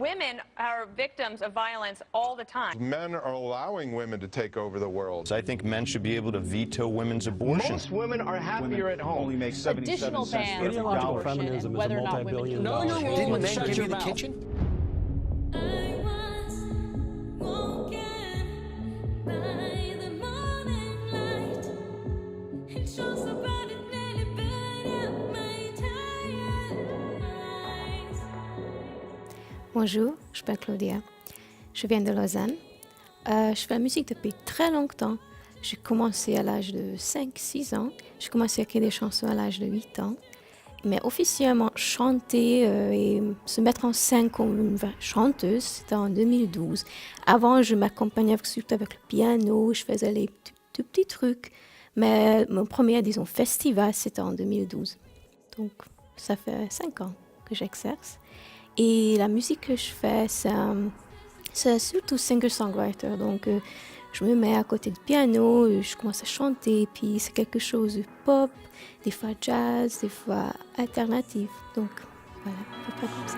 Women are victims of violence all the time. Men are allowing women to take over the world. I think men should be able to veto women's abortion. Most women are happier at home. Only make 77 Additional cents bans for every on dollar. abortion and whether or not women can No, you're Didn't wrong. men Shut give your you the mouth. kitchen? Bonjour, je m'appelle Claudia. Je viens de Lausanne. Je fais la musique depuis très longtemps. J'ai commencé à l'âge de 5-6 ans. J'ai commencé à écrire des chansons à l'âge de 8 ans. Mais officiellement chanter et se mettre en scène comme une vraie chanteuse, c'était en 2012. Avant, je m'accompagnais surtout avec le piano, je faisais les tout petits trucs. Mais mon premier, disons, festival, c'était en 2012. Donc, ça fait 5 ans que j'exerce. Et la musique que je fais, c'est surtout singer-songwriter. Donc, je me mets à côté du piano, je commence à chanter, puis c'est quelque chose de pop, des fois jazz, des fois alternatif. Donc, voilà, à peu près comme ça.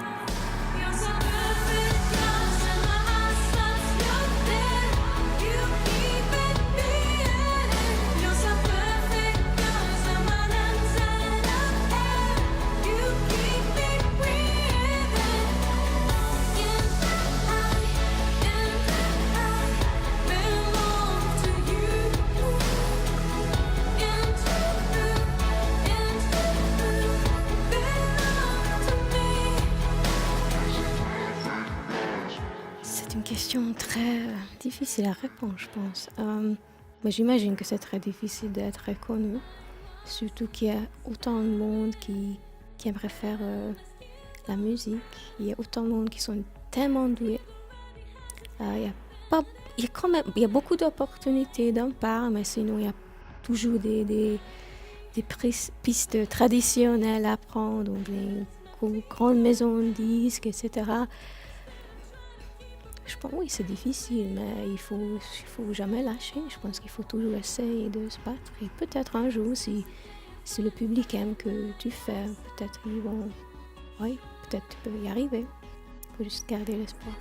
C'est une question très difficile à répondre, je pense. Mais j'imagine que c'est très difficile d'être reconnu, surtout qu'il y a autant de monde qui aimerait faire la musique. Il y a autant de monde qui sont tellement doués. Il y a beaucoup d'opportunités d'un part, mais sinon il y a toujours des pistes traditionnelles à prendre, donc les grandes maisons de disques, etc. Je pense oui, c'est difficile, mais il faut jamais lâcher. Je pense qu'il faut toujours essayer de se battre. Et peut-être un jour, si le public aime que tu fais, peut-être ils vont... Oui, peut-être tu peux y arriver. Il faut juste garder l'espoir.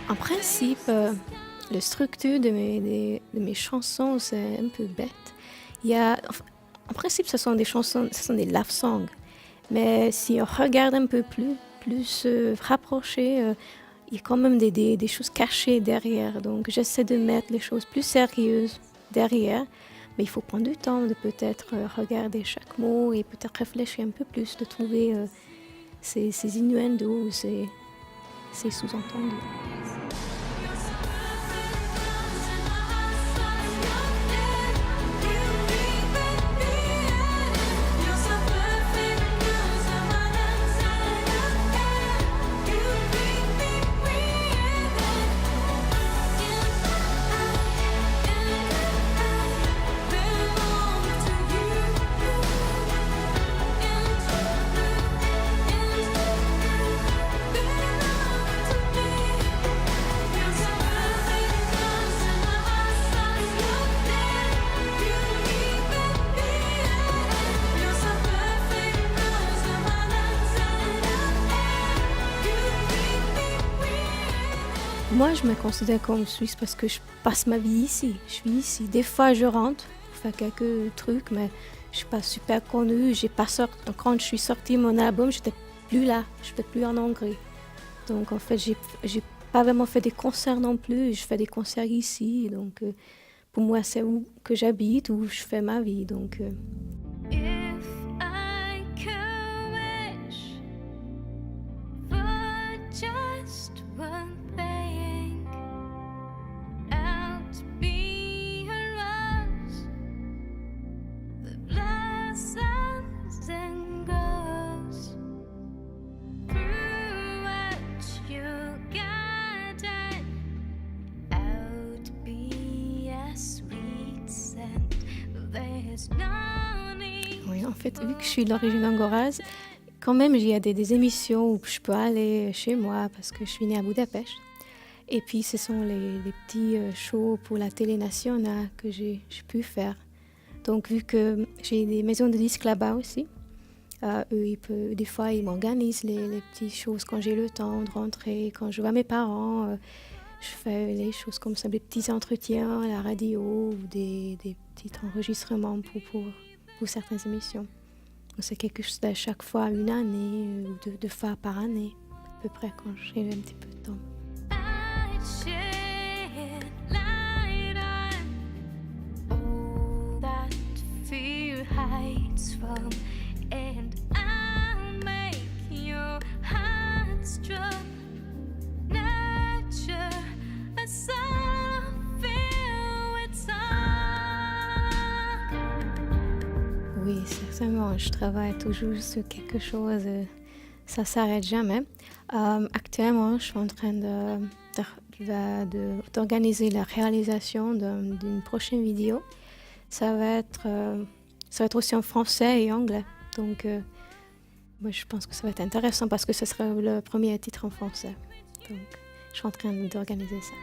En principe, la structure de mes chansons, c'est un peu bête. En principe, ce sont des chansons, ce sont des love songs. Mais si on regarde un peu plus rapproché, il y a quand même des choses cachées derrière. Donc, j'essaie de mettre les choses plus sérieuses derrière. Mais il faut prendre du temps de peut-être regarder chaque mot et peut-être réfléchir un peu plus, de trouver ces innuendos, ces sous-entendus. Moi, je me considère comme Suisse parce que je passe ma vie ici. Je suis ici. Des fois, je rentre pour faire quelques trucs, mais je suis pas super connue. Quand je suis sortie mon album, j'étais plus là. Je n'étais plus en Hongrie. Donc, en fait, j'ai pas vraiment fait des concerts non plus. Je fais des concerts ici. Donc, pour moi, c'est où que j'habite, où je fais ma vie. Donc, fait, vu que je suis d'origine hongroise, quand même, il y a des émissions où je peux aller chez moi parce que je suis née à Budapest. Et puis, ce sont les petits shows pour la télé nationale que j'ai pu faire. Donc, vu que j'ai des maisons de disques là-bas aussi, eux, des fois, ils m'organisent les petites choses quand j'ai le temps de rentrer, quand je vois mes parents. Je fais les choses comme ça, des petits entretiens à la radio ou des petits enregistrements pour certaines émissions. Donc, c'est quelque chose à chaque fois, une année ou deux fois par année, à peu près, quand j'ai un petit peu de temps. Oui, certainement. Je travaille toujours sur quelque chose. Ça ne s'arrête jamais. Actuellement, je suis en train d'organiser la réalisation d'une prochaine vidéo. Ça va être aussi en français et anglais. Donc, moi, je pense que ça va être intéressant parce que ce sera le premier titre en français. Donc, je suis en train d'organiser ça.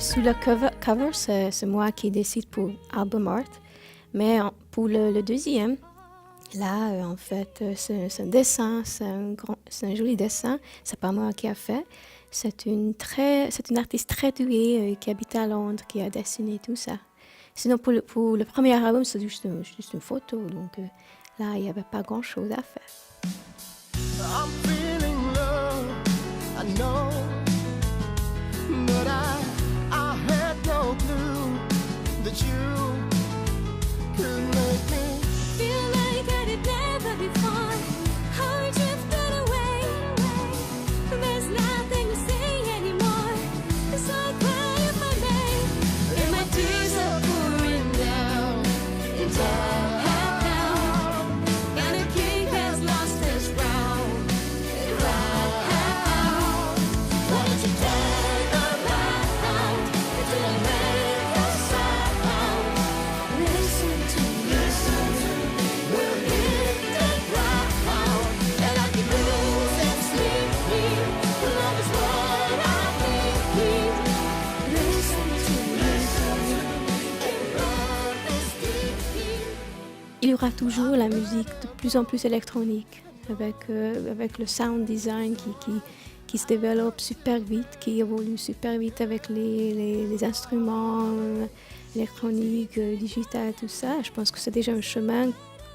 Sous le cover, c'est moi qui décide pour album art. Mais pour le deuxième, là, en fait, c'est un dessin, c'est un joli dessin. C'est pas moi qui a fait. C'est une artiste très douée qui habite à Londres, qui a dessiné tout ça. Sinon, pour le premier album, c'est juste une photo. Donc là, il n'y avait pas grand-chose à faire. I'm feeling love, I know, but I had no clue that you could make me feel like I did never before. How you drifted away. There's nothing to say anymore. So I cry if I may, and my tears are pouring down into half now. And a king has lost his crown. Why don't you take a ride until I make a sound? Listen to me, we'll hit the ground. And I can lose and sleep. Love is what I need. Listen to me, and love is deep. Il y aura toujours la musique de plus en plus électronique, avec le sound design qui se développe super vite, qui évolue super vite avec les instruments électroniques, digitales, tout ça. Je pense que c'est déjà un chemin,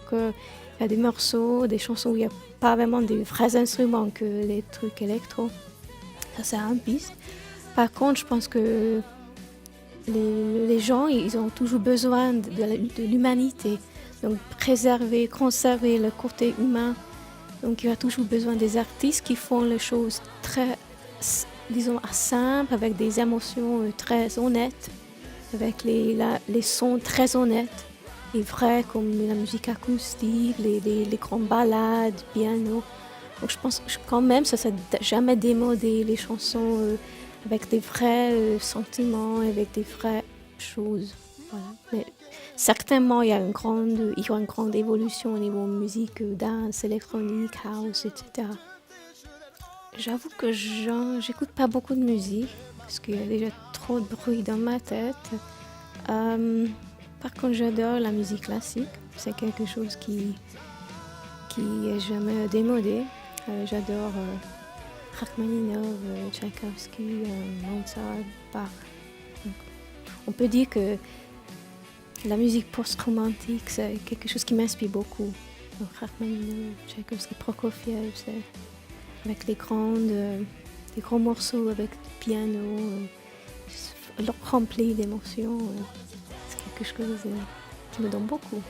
qu'il y a des morceaux, des chansons où il n'y a pas vraiment des vrais instruments que les trucs électro. Ça, c'est une piste. Par contre, je pense que les gens, ils ont toujours besoin de l'humanité. Donc, préserver, conserver le côté humain. Donc, il y a toujours besoin des artistes qui font les choses très, disons, simples, avec des émotions très honnêtes, avec les sons très honnêtes et vrais, comme la musique acoustique, les grandes ballades, piano. Donc, je pense que quand même, ça ne s'est jamais démodé, les chansons avec des vrais sentiments, avec des vraies choses. Voilà. Mais certainement, il y aura une grande évolution au niveau musique, danse, électronique, house, etc. J'avoue que j'écoute pas beaucoup de musique parce qu'il y a déjà trop de bruit dans ma tête. Par contre, j'adore la musique classique. C'est quelque chose qui est jamais démodé. J'adore Rachmaninov, Tchaïkovski, Mozart, Bach. Donc, on peut dire que la musique post-romantique, c'est quelque chose qui m'inspire beaucoup. Donc, Rachmaninov, Tchaïkovski, Prokofiev, c'est avec des gros morceaux avec du piano, rempli d'émotions. C'est quelque chose qui me donne beaucoup.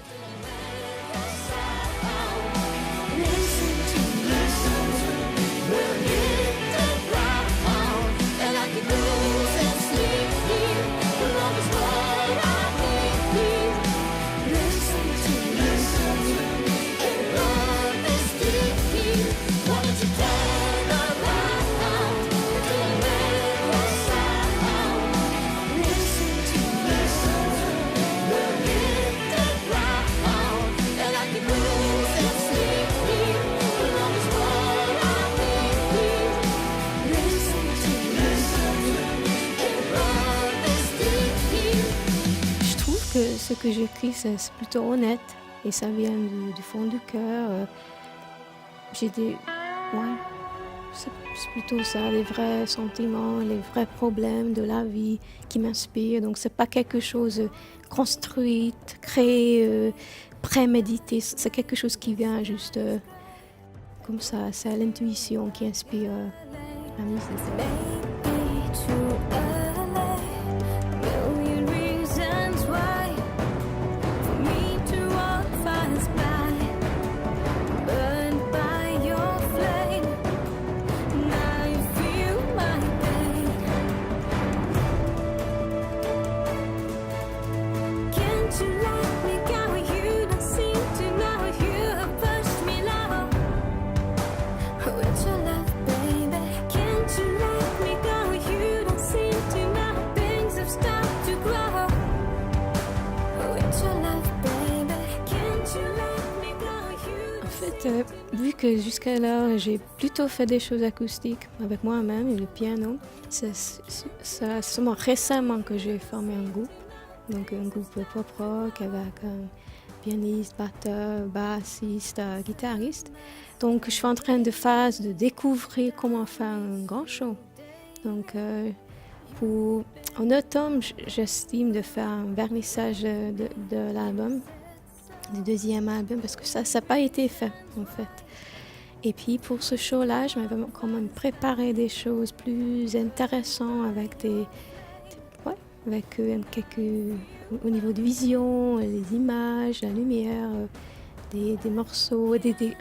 Je trouve que ce que j'écris, c'est plutôt honnête et ça vient du fond du cœur. J'ai des... Ouais, c'est plutôt ça, les vrais sentiments, les vrais problèmes de la vie qui m'inspirent. Donc c'est pas quelque chose construit, créé, prémédité. C'est quelque chose qui vient juste comme ça. C'est l'intuition qui inspire la musique. Vu que jusqu'à j'ai plutôt fait des choses acoustiques avec moi-même et le piano, c'est seulement récemment que j'ai formé un groupe. Donc un groupe pop-rock avec un pianiste, batteur, bassiste, guitariste. Donc je suis en train de découvrir comment faire un grand show. Donc en automne, j'estime de faire un vernissage de l'album, du deuxième album, parce que ça n'a pas été fait en fait. Et puis pour ce show-là, je m'avais quand même préparé des choses plus intéressantes avec quelques au niveau de vision, les images, la lumière, des morceaux, un petit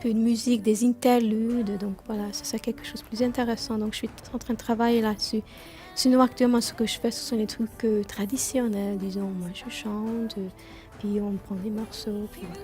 peu de musique, des interludes. Donc voilà, c'est quelque chose de plus intéressant. Donc je suis en train de travailler là-dessus. Sinon actuellement, ce que je fais, ce sont les trucs traditionnels, disons. Moi, je chante, puis on prend des morceaux, puis voilà.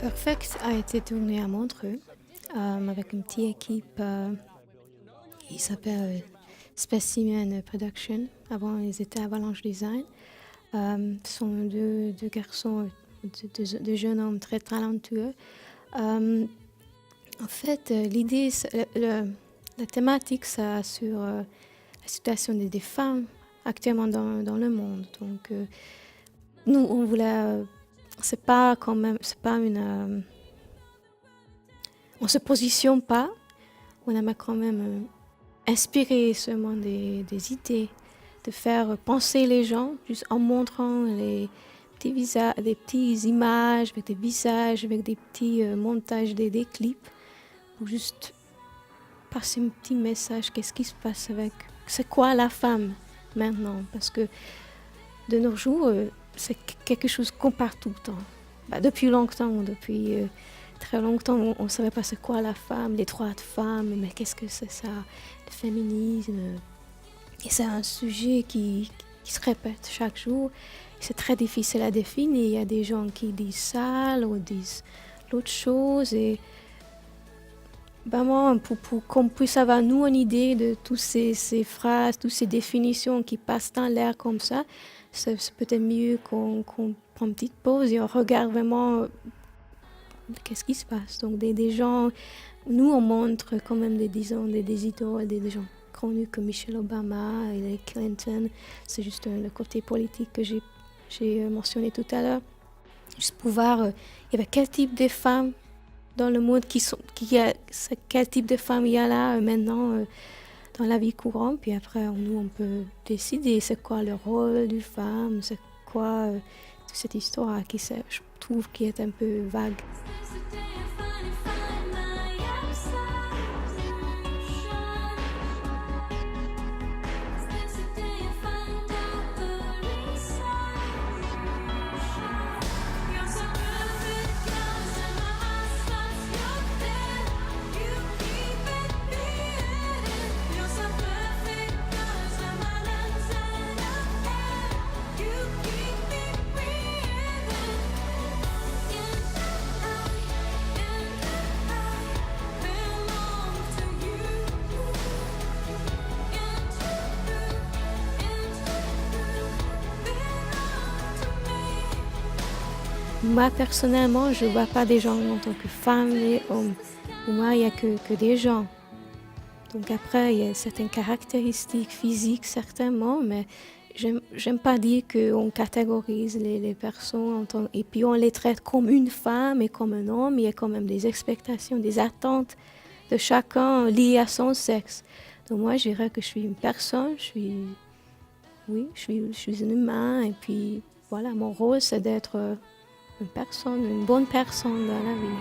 Perfect a été tourné à Montreux avec une petite équipe qui s'appelle Specimen Production. Avant, ils étaient Avalanche Design. Ce sont deux garçons, deux jeunes hommes très talentueux. En fait, l'idée, la thématique, c'est sur la situation des femmes actuellement dans le monde. Donc, nous, on voulait... c'est pas une... on se positionne pas, on aimerait quand même inspirer seulement des idées, de faire penser les gens, juste en montrant les petites images, avec des visages, avec des petits montages des clips, pour juste passer un petit message, qu'est-ce qui se passe c'est quoi la femme maintenant, parce que de nos jours, c'est quelque chose qu'on parle tout le temps. Depuis longtemps, très longtemps, on ne savait pas c'est quoi la femme, les droits de femmes, mais qu'est-ce que c'est ça, le féminisme. Et c'est un sujet qui se répète chaque jour. C'est très difficile à définir. Il y a des gens qui disent ça, ou disent l'autre chose et vraiment pour qu'on puisse avoir nous une idée de toutes ces phrases, toutes ces définitions qui passent dans l'air comme ça, c'est peut-être mieux qu'on prend une petite pause et on regarde vraiment qu'est-ce qui se passe. Donc des gens, nous on montre quand même des idoles, des gens connus comme Michelle Obama, Hillary Clinton, c'est juste le côté politique que j'ai mentionné tout à l'heure. Juste pour voir il y avait quel type de femmes dans le monde, quel type de femmes il y a là maintenant dans la vie courante. Puis après, nous, on peut décider c'est quoi le rôle d'une femme, c'est quoi toute cette histoire qui, je trouve, qui est un peu vague. Moi, personnellement, je ne vois pas des gens en tant que femmes et hommes. Pour moi, il n'y a que des gens. Donc après, il y a certaines caractéristiques physiques, certainement, mais j'aime pas dire qu'on catégorise les personnes et puis on les traite comme une femme et comme un homme. Il y a quand même des expectations, des attentes de chacun liées à son sexe. Donc moi, je dirais que je suis une personne, je suis un humain et puis voilà, mon rôle, c'est d'être une bonne personne dans la vie.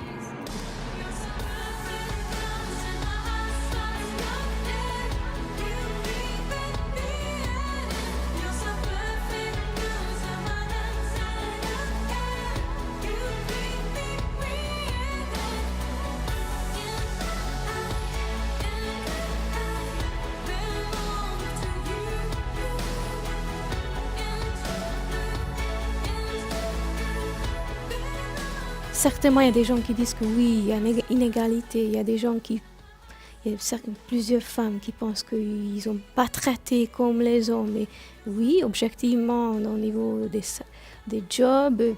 Certainement, il y a des gens qui disent que oui, il y a une inégalité. Il y a des gens il y a plusieurs femmes qui pensent qu'ils ne sont pas traités comme les hommes. Mais oui, objectivement, au niveau des jobs,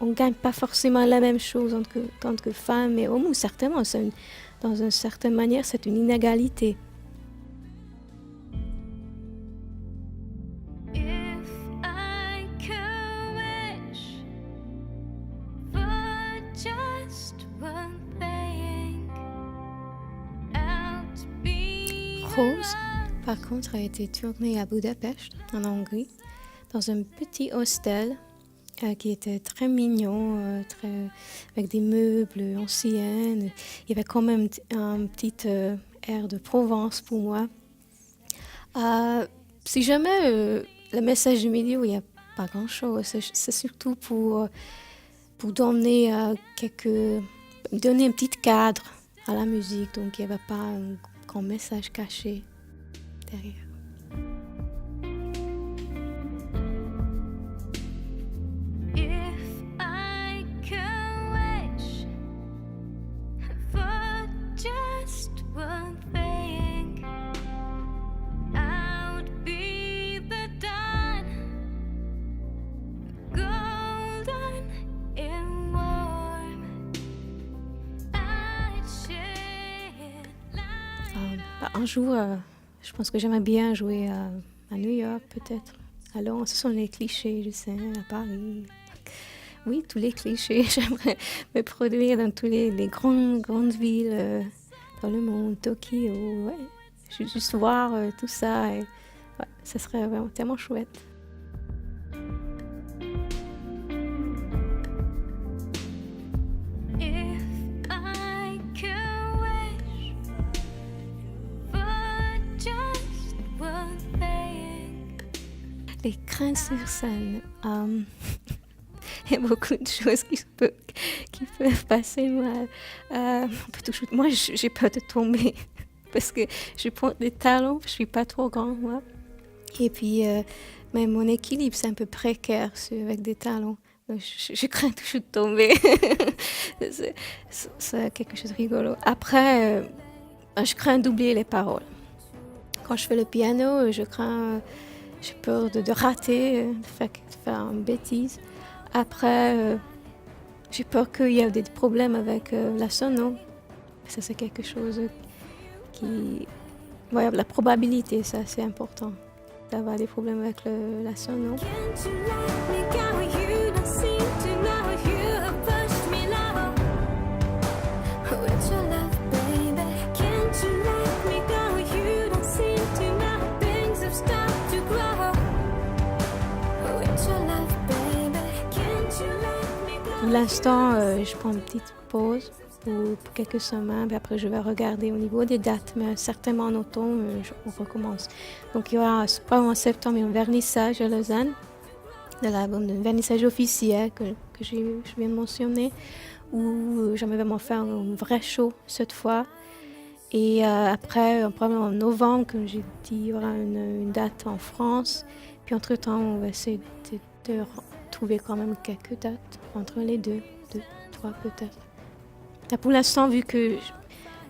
on ne gagne pas forcément la même chose entre femmes et hommes. Ou certainement, dans une certaine manière, c'est une inégalité. Rose, par contre, a été tournée à Budapest, en Hongrie, dans un petit hostel qui était très mignon, avec des meubles anciens. Il y avait quand même un petit air de Provence pour moi. Si jamais le message du milieu, il n'y a pas grand-chose. C'est surtout pour donner donner un petit cadre à la musique. Donc, il n'y avait pas un grand message caché derrière. Un jour, je pense que j'aimerais bien jouer à New York, peut-être. Alors, ce sont les clichés, je sais, à Paris. Oui, tous les clichés. J'aimerais me produire dans toutes les grandes villes dans le monde, Tokyo. Ouais. Juste voir tout ça. Et, ouais, ça serait vraiment tellement chouette. Les craintes sur scène. Il y a beaucoup de choses qui peuvent passer mal. Moi, j'ai peur de tomber parce que je porte des talons, je suis pas trop grande, moi. Et puis, même mon équilibre, c'est un peu précaire avec des talons. Donc, je crains toujours de tomber. C'est quelque chose de rigolo. Après, je crains d'oublier les paroles. Quand je fais le piano, j'ai peur de rater, de faire une bêtise. Après, j'ai peur qu'il y ait des problèmes avec la sono. Ça, c'est quelque chose qui... Ouais, la probabilité, ça, c'est important, d'avoir des problèmes avec la sono. Pour l'instant, je prends une petite pause pour quelques semaines, puis après je vais regarder au niveau des dates, mais certainement en automne, on recommence. Donc il y aura, pas en septembre, un vernissage à Lausanne, de l'album, un vernissage officiel que je viens de mentionner, où j'aimerais vraiment faire un vrai show cette fois. Et après, probablement en novembre, comme j'ai dit, il y aura une date en France. Puis entre-temps, on va essayer de trouver quand même quelques dates entre les deux, trois peut-être. Et pour l'instant, vu que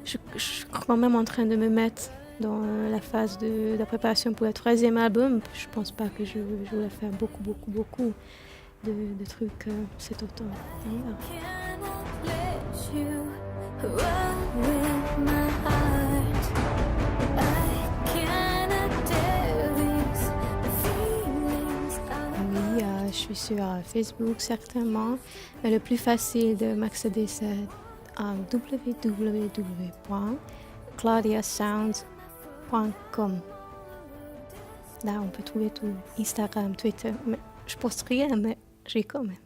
je suis quand même en train de me mettre dans la phase de la préparation pour le 3e album, je pense pas que je vais faire beaucoup de trucs cet automne. Oui, je suis sur Facebook certainement, mais le plus facile de m'accéder c'est www.claudiasounds.com. Là, on peut trouver tout, Instagram, Twitter, mais je poste rien, mais j'ai quand même.